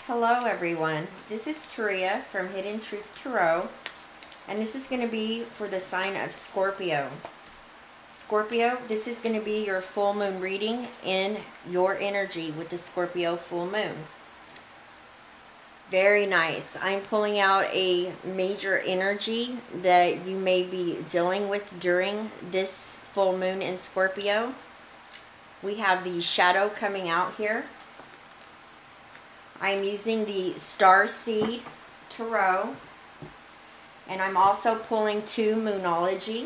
Hello everyone, this is Taria from Hidden Truth Tarot, and this is going to be for the sign of Scorpio. Scorpio, this is going to be your full moon reading in your energy with the Scorpio full moon. Very nice. I'm pulling out a major energy that you may be dealing with during this full moon in Scorpio. We have the shadow coming out here. I'm using the Starseed Tarot, and I'm also pulling two Moonology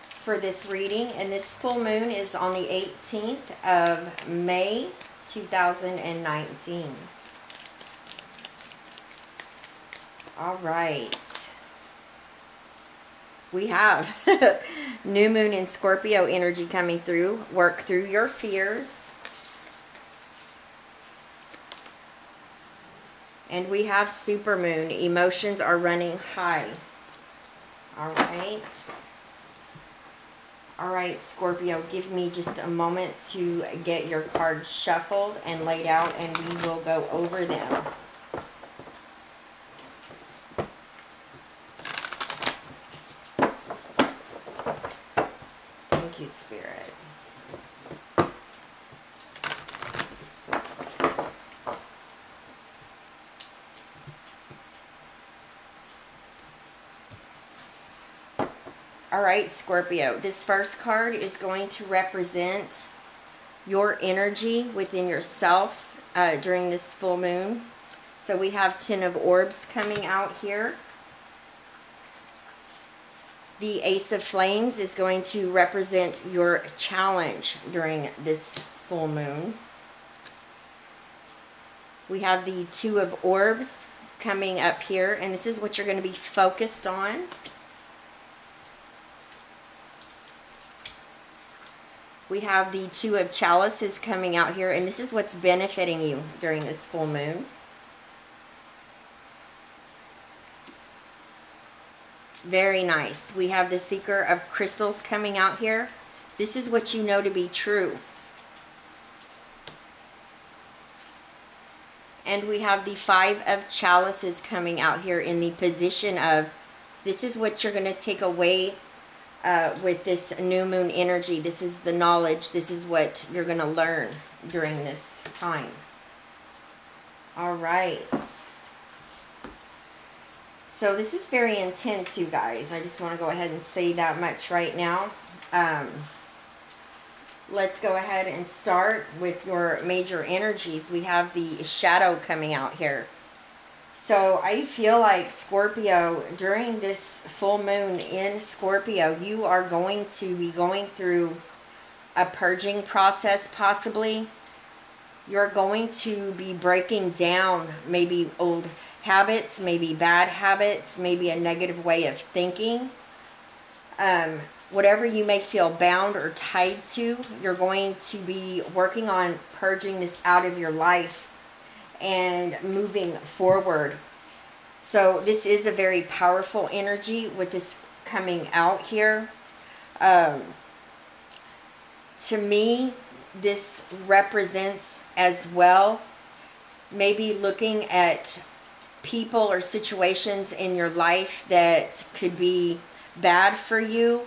for this reading, and this full moon is on the 18th of May 2019. All right. We have new moon in Scorpio energy coming through. Work through your fears. And we have supermoon. Emotions are running high. All right. All right, Scorpio, give me just a moment to get your cards shuffled and laid out, and we will go over them. Thank you, Spirit. All right, Scorpio, this first card is going to represent your energy within yourself during this full moon. So we have 10 of Orbs coming out here. The Ace of Flames is going to represent your challenge during this full moon. We have the Two of Orbs coming up here, and this is what you're going to be focused on. We have the Two of Chalices coming out here, and this is what's benefiting you during this full moon. Very nice. We have the Seeker of Crystals coming out here. This is what you know to be true. And we have the Five of Chalices coming out here in the position of, this is what you're going to take away with this new moon energy. This is the knowledge. This is what you're going to learn during this time. All right. So this is very intense, you guys. I just want to go ahead and say that much right now. Let's go ahead and start with your major energies. We have the shadow coming out here. So I feel like, Scorpio, during this full moon in Scorpio, you are going to be going through a purging process, possibly. You're going to be breaking down maybe old habits, maybe bad habits, maybe a negative way of thinking. Whatever you may feel bound or tied to, you're going to be working on purging this out of your life and moving forward. So this is a very powerful energy with this coming out here. To me, this represents as well maybe looking at people or situations in your life that could be bad for you,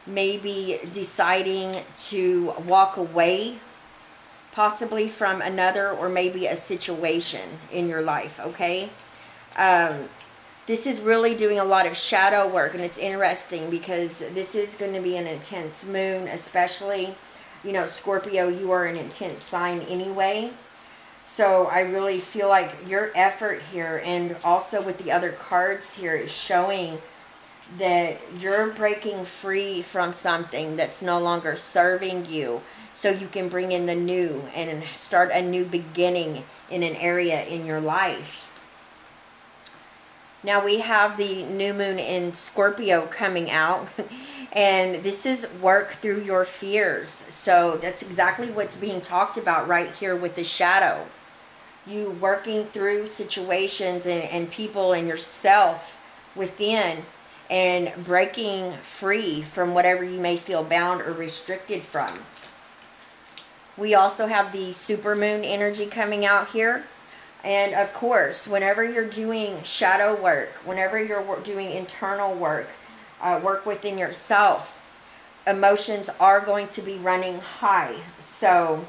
maybe deciding to walk away possibly from another or maybe a situation in your life, okay? This is really doing a lot of shadow work, and it's interesting because this is going to be an intense moon, especially, you know, Scorpio, you are an intense sign anyway. So I really feel like your effort here, and also with the other cards here, is showing that you're breaking free from something that's no longer serving you, so you can bring in the new and start a new beginning in an area in your life. Now we have the new moon in Scorpio coming out, and this is work through your fears. So that's exactly what's being talked about right here with the shadow. You working through situations and people and yourself within, and breaking free from whatever you may feel bound or restricted from. We also have the supermoon energy coming out here. And of course, whenever you're doing shadow work, whenever you're doing internal work, work within yourself, emotions are going to be running high. So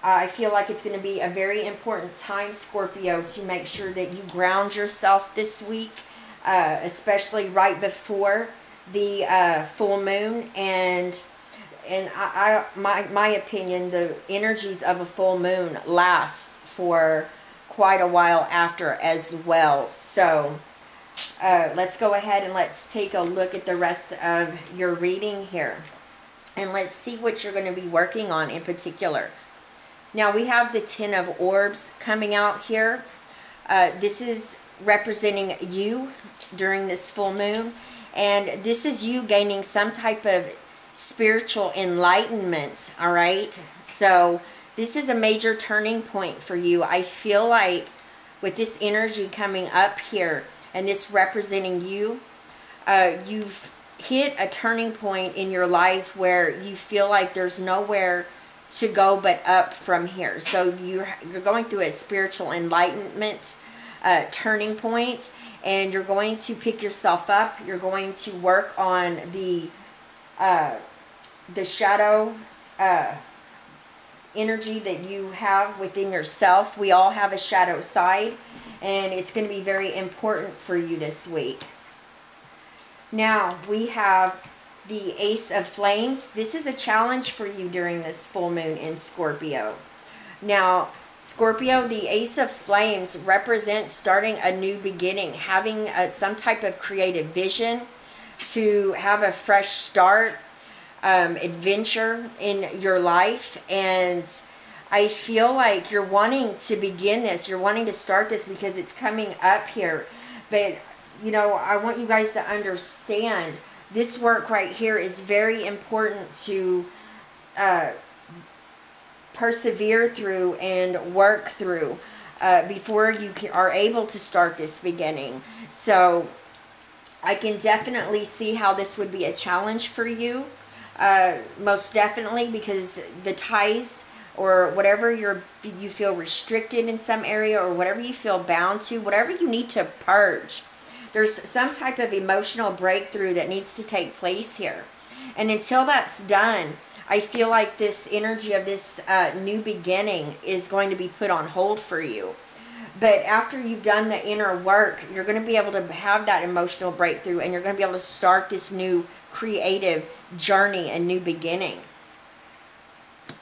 I feel like it's going to be a very important time, Scorpio, to make sure that you ground yourself this week, especially right before the full moon. And my opinion, the energies of a full moon last for quite a while after as well. So let's go ahead and let's take a look at the rest of your reading here. And let's see what you're going to be working on in particular. Now we have the Ten of Orbs coming out here. This is representing you during this full moon. And this is you gaining some type of spiritual enlightenment, all right? So this is a major turning point for you. I feel like with this energy coming up here and this representing you, you've hit a turning point in your life where you feel like there's nowhere to go but up from here. So you're going through a spiritual enlightenment turning point, and you're going to pick yourself up. You're going to work on the shadow energy that you have within yourself. We all have a shadow side, and it's going to be very important for you this week. Now we have the Ace of Flames. This is a challenge for you during this full moon in Scorpio. Now, Scorpio, the Ace of Flames represents starting a new beginning, having some type of creative vision to have a fresh start, adventure in your life. And I feel like you're wanting to begin this. You're wanting to start this because it's coming up here. But, you know, I want you guys to understand this work right here is very important to persevere through and work through before you are able to start this beginning. So I can definitely see how this would be a challenge for you. Most definitely, because the ties or whatever you feel restricted in some area, or whatever you feel bound to, whatever you need to purge, there's some type of emotional breakthrough that needs to take place here. And until that's done, I feel like this energy of this new beginning is going to be put on hold for you. But after you've done the inner work, you're going to be able to have that emotional breakthrough, and you're going to be able to start this new creative journey and new beginning.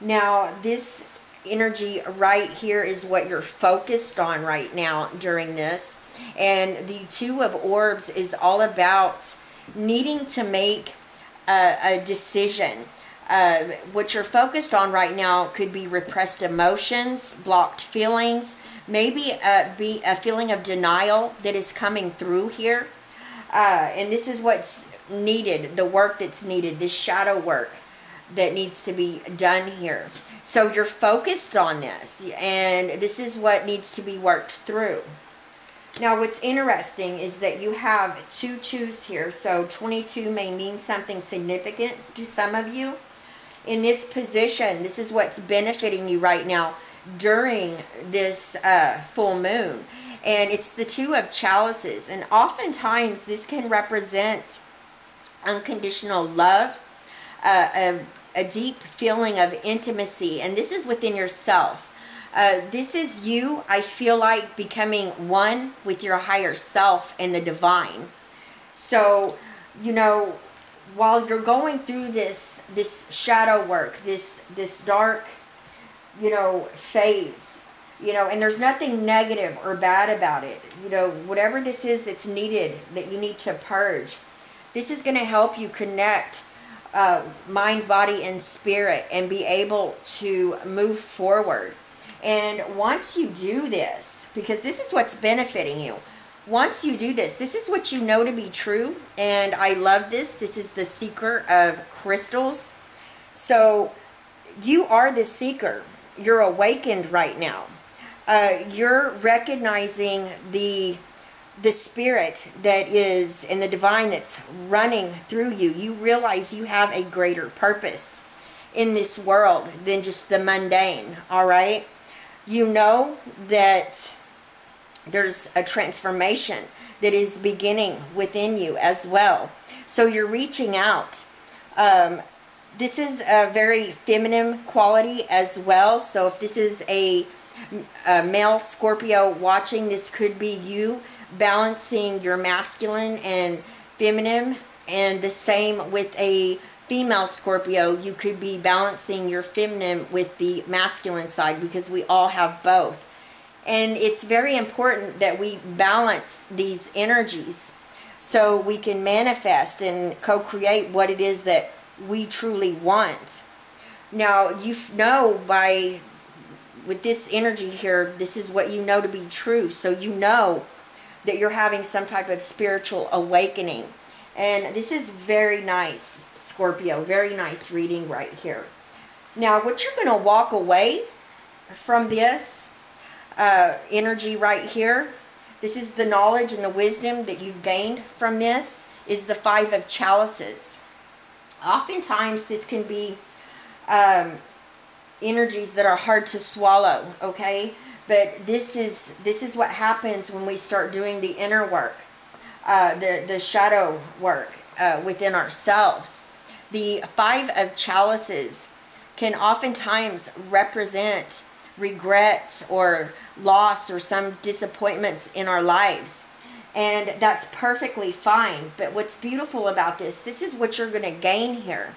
Now, this energy right here is what you're focused on right now during this. And the Two of Orbs is all about needing to make a decision. What you're focused on right now could be repressed emotions, blocked feelings, maybe be a feeling of denial that is coming through here. And this is what's needed, the work that's needed, this shadow work that needs to be done here. So you're focused on this, and this is what needs to be worked through. Now, what's interesting is that you have 2 2s here. So 22 may mean something significant to some of you. In this position, this is what's benefiting you right now during this full moon. And it's the Two of Chalices. And oftentimes, this can represent unconditional love, a deep feeling of intimacy. And this is within yourself. This is you, I feel like, becoming one with your higher self and the divine. So, you know, while you're going through this shadow work, this dark, you know, phase, you know, and there's nothing negative or bad about it. You know, whatever this is that's needed, that you need to purge, this is going to help you connect mind, body, and spirit, and be able to move forward. And once you do this, because this is what's benefiting you, once you do this, this is what you know to be true. And I love this. This is the Seeker of Crystals. So you are the seeker. You're awakened right now. You're recognizing the spirit that is, and the divine that's running through you. You realize you have a greater purpose in this world than just the mundane, all right? You know that there's a transformation that is beginning within you as well. So you're reaching out. This is a very feminine quality as well. So if this is a male Scorpio watching, this could be you balancing your masculine and feminine, and the same with a female Scorpio. You could be balancing your feminine with the masculine side, because we all have both. And it's very important that we balance these energies so we can manifest and co-create what it is that we truly want. Now, you know, with this energy here, this is what you know to be true. So you know that you're having some type of spiritual awakening. And this is very nice, Scorpio. Very nice reading right here. Now, what you're going to walk away from this energy right here, this is the knowledge and the wisdom that you've gained from this, is the Five of Chalices. Oftentimes, this can be energies that are hard to swallow, okay? But this is what happens when we start doing the inner work, the shadow work within ourselves. The Five of Chalices can oftentimes represent regret or loss or some disappointments in our lives. And that's perfectly fine. But what's beautiful about this is what you're going to gain here.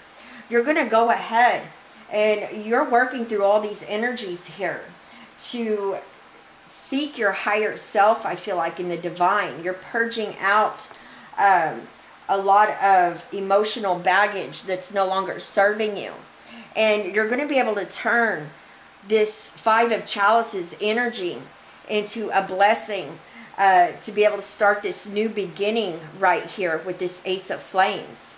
You're going to go ahead and you're working through all these energies here to seek your higher self, I feel like, in the divine. You're purging out a lot of emotional baggage that's no longer serving you. And you're going to be able to turn this Five of Chalices energy into a blessing, to be able to start this new beginning right here with this Ace of Flames.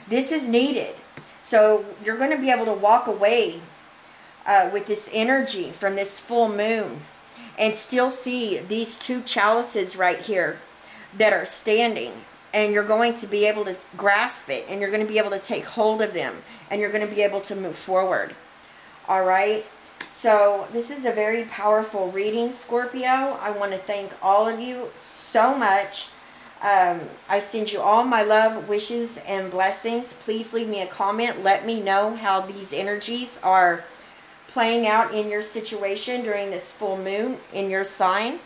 This is needed. So you're going to be able to walk away with this energy from this full moon and still see these two chalices right here that are standing. And you're going to be able to grasp it, and you're going to be able to take hold of them, and you're going to be able to move forward. All right? So this is a very powerful reading, Scorpio. I want to thank all of you so much. I send you all my love, wishes, and blessings. Please leave me a comment. Let me know how these energies are playing out in your situation during this full moon in your sign.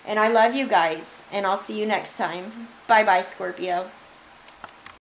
And I love you guys, and I'll see you next time. Bye-bye, Scorpio.